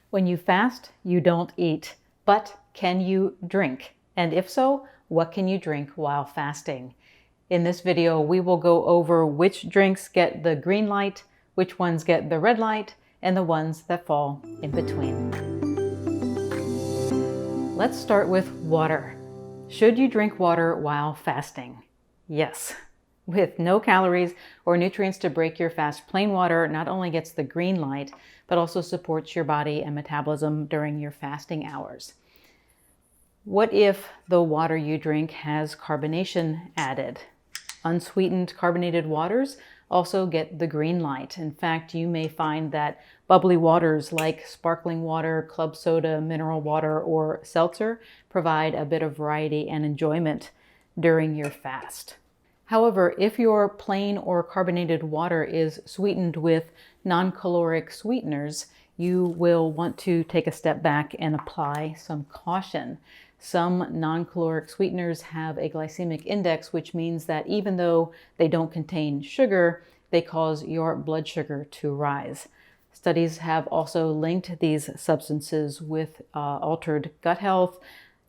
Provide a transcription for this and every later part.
When you fast, you don't eat, but can you drink? And if so, what can you drink while fasting? In this video, we will go over which drinks get the green light, which ones get the red light, and the ones that fall in between. Let's start with water. Should you drink water while fasting? Yes. With no calories or nutrients to break your fast, plain water not only gets the green light, but also supports your body and metabolism during your fasting hours. What if the water you drink has carbonation added? Unsweetened carbonated waters also get the green light. In fact, you may find that bubbly waters like sparkling water, club soda, mineral water, or seltzer provide a bit of variety and enjoyment during your fast. However, if your plain or carbonated water is sweetened with non-caloric sweeteners, you will want to take a step back and apply some caution. Some non-caloric sweeteners have a glycemic index, which means that even though they don't contain sugar, they cause your blood sugar to rise. Studies have also linked these substances with altered gut health,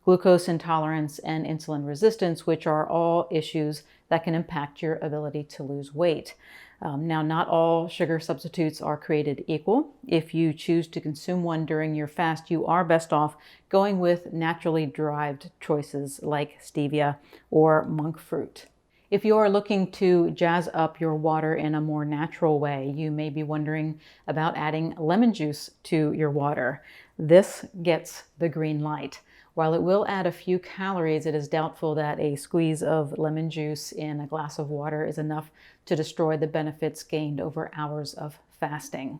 glucose intolerance, and insulin resistance, which are all issues that can impact your ability to lose weight. Now, not all sugar substitutes are created equal. If you choose to consume one during your fast, you are best off going with naturally derived choices like stevia or monk fruit. If you are looking to jazz up your water in a more natural way, you may be wondering about adding lemon juice to your water. This gets the green light. While it will add a few calories, it is doubtful that a squeeze of lemon juice in a glass of water is enough to destroy the benefits gained over hours of fasting.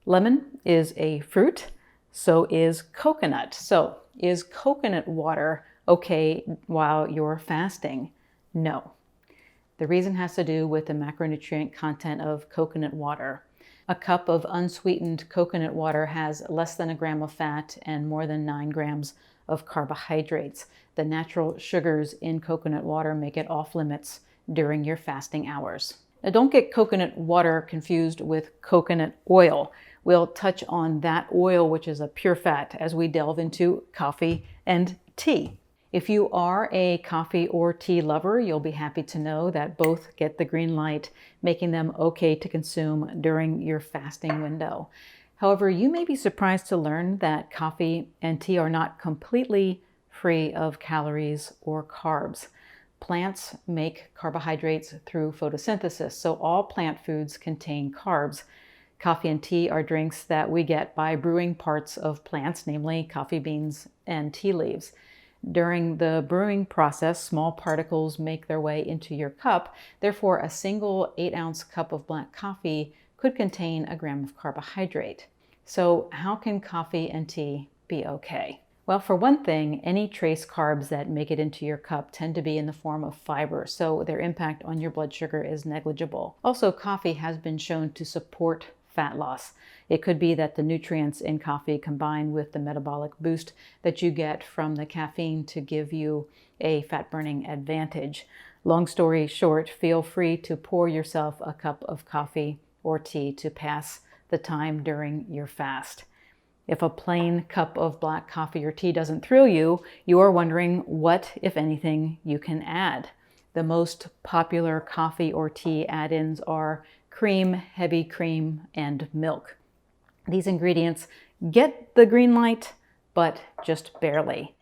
Lemon is a fruit, so is coconut. So, is coconut water okay while you're fasting? No. The reason has to do with the macronutrient content of coconut water. A cup of unsweetened coconut water has less than a gram of fat and more than 9 grams of carbohydrates. The natural sugars in coconut water make it off limits during your fasting hours. Now, don't get coconut water confused with coconut oil. We'll touch on that oil, which is a pure fat, as we delve into coffee and tea. If you are a coffee or tea lover, you'll be happy to know that both get the green light, making them okay to consume during your fasting window. However, you may be surprised to learn that coffee and tea are not completely free of calories or carbs. Plants make carbohydrates through photosynthesis, so all plant foods contain carbs. Coffee and tea are drinks that we get by brewing parts of plants, namely coffee beans and tea leaves. During the brewing process, small particles make their way into your cup. Therefore, a single 8-ounce cup of black coffee could contain a gram of carbohydrate. So how can coffee and tea be okay? Well, for one thing, any trace carbs that make it into your cup tend to be in the form of fiber, so their impact on your blood sugar is negligible. Also, coffee has been shown to support fat loss. It could be that the nutrients in coffee combine with the metabolic boost that you get from the caffeine to give you a fat-burning advantage. Long story short, feel free to pour yourself a cup of coffee or tea to pass the time during your fast. If a plain cup of black coffee or tea doesn't thrill you, you are wondering what, if anything, you can add. The most popular coffee or tea add-ins are cream, heavy cream, and milk. These ingredients get the green light, but just barely.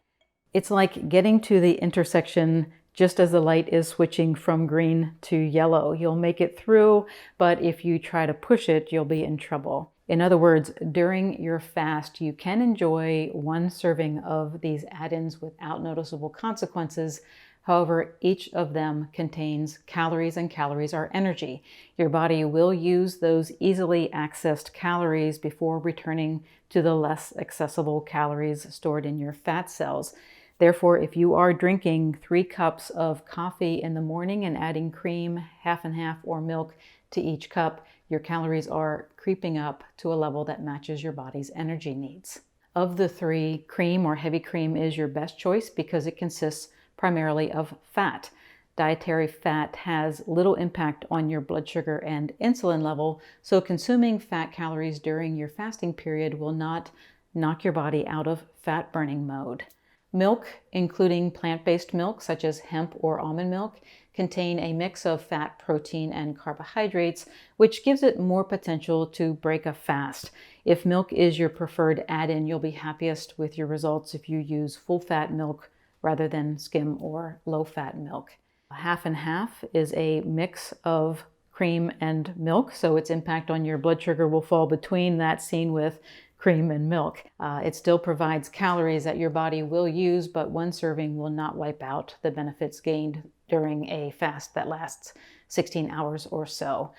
It's like getting to the intersection just as the light is switching from green to yellow. You'll make it through, but if you try to push it, you'll be in trouble. In other words, during your fast, you can enjoy one serving of these add-ins without noticeable consequences. However, each of them contains calories, and calories are energy. Your body will use those easily accessed calories before returning to the less accessible calories stored in your fat cells. Therefore, if you are drinking 3 cups of coffee in the morning and adding cream, half and half, or milk to each cup, your calories are creeping up to a level that matches your body's energy needs. Of the 3, cream or heavy cream is your best choice because it consists primarily of fat. Dietary fat has little impact on your blood sugar and insulin level, so consuming fat calories during your fasting period will not knock your body out of fat-burning mode. Milk, including plant-based milk such as hemp or almond milk, contain a mix of fat, protein, and carbohydrates, which gives it more potential to break a fast. If milk is your preferred add-in, you'll be happiest with your results if you use full-fat milk rather than skim or low-fat milk. Half and half is a mix of cream and milk, so its impact on your blood sugar will fall between that seen with cream and milk. It still provides calories that your body will use, but one serving will not wipe out the benefits gained during a fast that lasts 16 hours or so.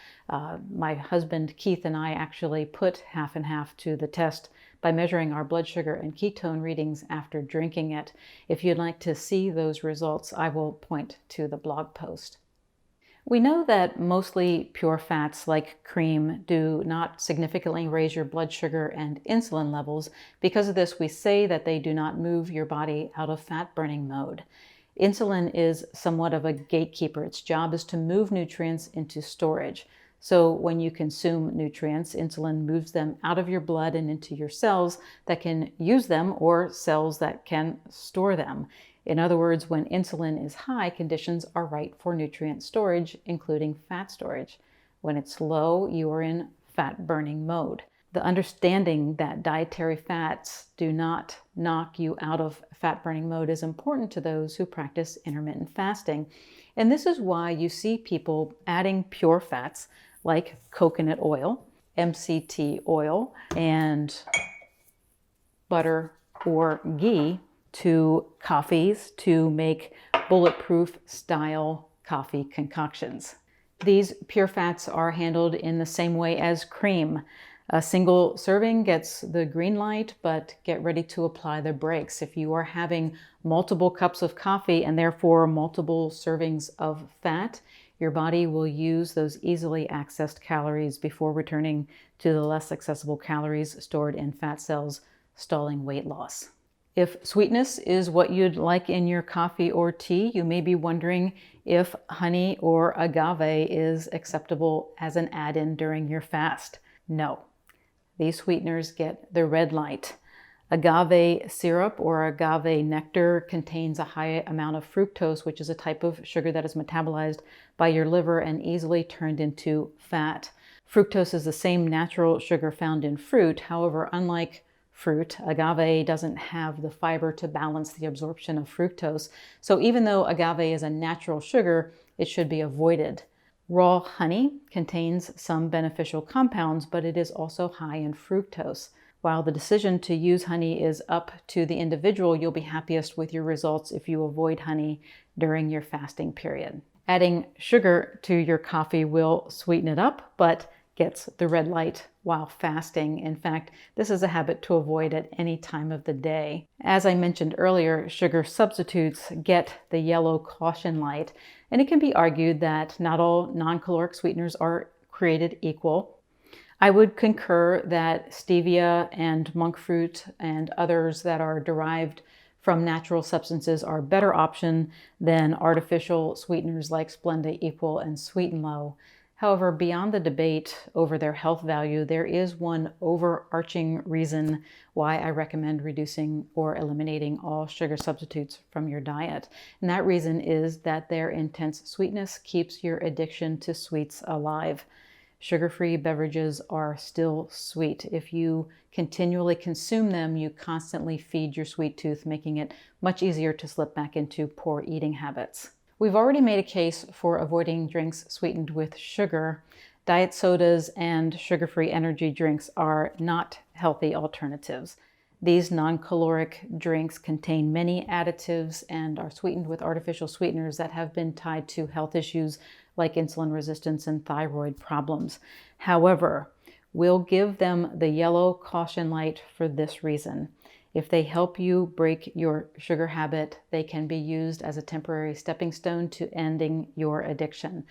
My husband Keith and I actually put half and half to the test by measuring our blood sugar and ketone readings after drinking it. If you'd like to see those results, I will point to the blog post. We know that mostly pure fats like cream do not significantly raise your blood sugar and insulin levels. Because of this, we say that they do not move your body out of fat-burning mode. Insulin is somewhat of a gatekeeper. Its job is to move nutrients into storage. So when you consume nutrients, insulin moves them out of your blood and into your cells that can use them or cells that can store them. In other words, when insulin is high, conditions are right for nutrient storage, including fat storage. When it's low, you are in fat-burning mode. The understanding that dietary fats do not knock you out of fat-burning mode is important to those who practice intermittent fasting. And this is why you see people adding pure fats like coconut oil, MCT oil, and butter or ghee to coffees to make bulletproof style coffee concoctions. These pure fats are handled in the same way as cream. A single serving gets the green light, but get ready to apply the brakes. If you are having multiple cups of coffee and therefore multiple servings of fat, your body will use those easily accessed calories before returning to the less accessible calories stored in fat cells, stalling weight loss. If sweetness is what you'd like in your coffee or tea, you may be wondering if honey or agave is acceptable as an add-in during your fast. No, these sweeteners get the red light. Agave syrup or agave nectar contains a high amount of fructose, which is a type of sugar that is metabolized by your liver and easily turned into fat. Fructose is the same natural sugar found in fruit. However, unlike fruit, agave doesn't have the fiber to balance the absorption of fructose. So even though agave is a natural sugar, it should be avoided. Raw honey contains some beneficial compounds, but it is also high in fructose. While the decision to use honey is up to the individual, you'll be happiest with your results if you avoid honey during your fasting period. Adding sugar to your coffee will sweeten it up, but gets the red light while fasting. In fact, this is a habit to avoid at any time of the day. As I mentioned earlier, sugar substitutes get the yellow caution light, and it can be argued that not all non-caloric sweeteners are created equal. I would concur that stevia and monk fruit and others that are derived from natural substances are a better option than artificial sweeteners like Splenda Equal and Sweet and Low. However, beyond the debate over their health value, there is one overarching reason why I recommend reducing or eliminating all sugar substitutes from your diet. And that reason is that their intense sweetness keeps your addiction to sweets alive. Sugar-free beverages are still sweet. If you continually consume them, you constantly feed your sweet tooth, making it much easier to slip back into poor eating habits. We've already made a case for avoiding drinks sweetened with sugar. Diet sodas and sugar-free energy drinks are not healthy alternatives. These non-caloric drinks contain many additives and are sweetened with artificial sweeteners that have been tied to health issues like insulin resistance and thyroid problems. However, we'll give them the yellow caution light for this reason. If they help you break your sugar habit, they can be used as a temporary stepping stone to ending your addiction.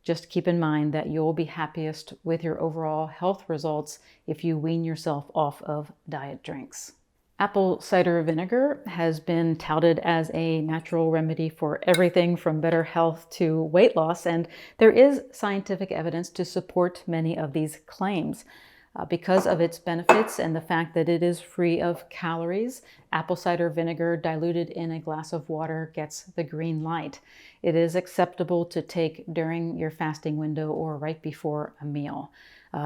Just keep in mind that you'll be happiest with your overall health results if you wean yourself off of diet drinks. Apple cider vinegar has been touted as a natural remedy for everything from better health to weight loss, and there is scientific evidence to support many of these claims. Because of its benefits and the fact that it is free of calories, apple cider vinegar diluted in a glass of water gets the green light. It is acceptable to take during your fasting window or right before a meal.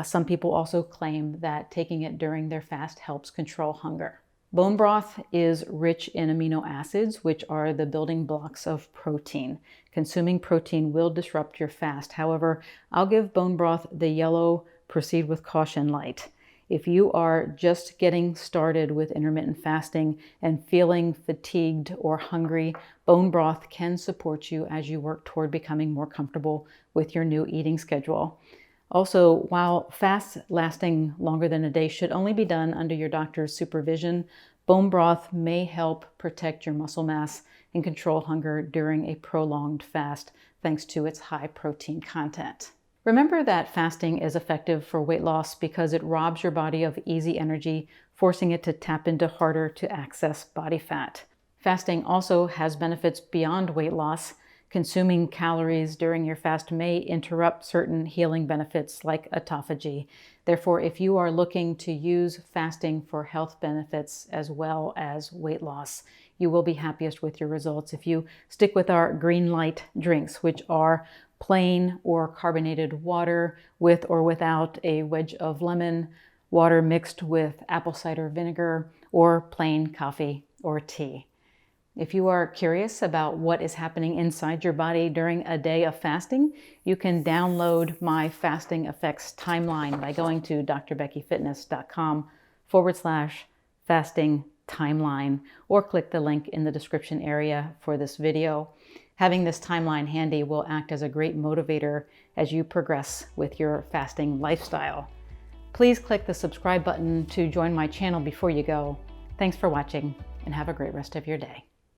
Some people also claim that taking it during their fast helps control hunger. Bone broth is rich in amino acids, which are the building blocks of protein. Consuming protein will disrupt your fast. However, I'll give bone broth the yellow proceed with caution light. If you are just getting started with intermittent fasting and feeling fatigued or hungry, bone broth can support you as you work toward becoming more comfortable with your new eating schedule. Also, while fasts lasting longer than a day should only be done under your doctor's supervision, bone broth may help protect your muscle mass and control hunger during a prolonged fast, thanks to its high protein content. Remember that fasting is effective for weight loss because it robs your body of easy energy, forcing it to tap into harder to access body fat. Fasting also has benefits beyond weight loss. Consuming calories during your fast may interrupt certain healing benefits like autophagy. Therefore, if you are looking to use fasting for health benefits as well as weight loss, you will be happiest with your results if you stick with our green light drinks, which are plain or carbonated water with or without a wedge of lemon, water mixed with apple cider vinegar, or plain coffee or tea. If you are curious about what is happening inside your body during a day of fasting, you can download my fasting effects timeline by going to drbeckyfitness.com/fasting timeline, or click the link in the description area for this video. Having this timeline handy will act as a great motivator as you progress with your fasting lifestyle. Please click the subscribe button to join my channel before you go. Thanks for watching and have a great rest of your day.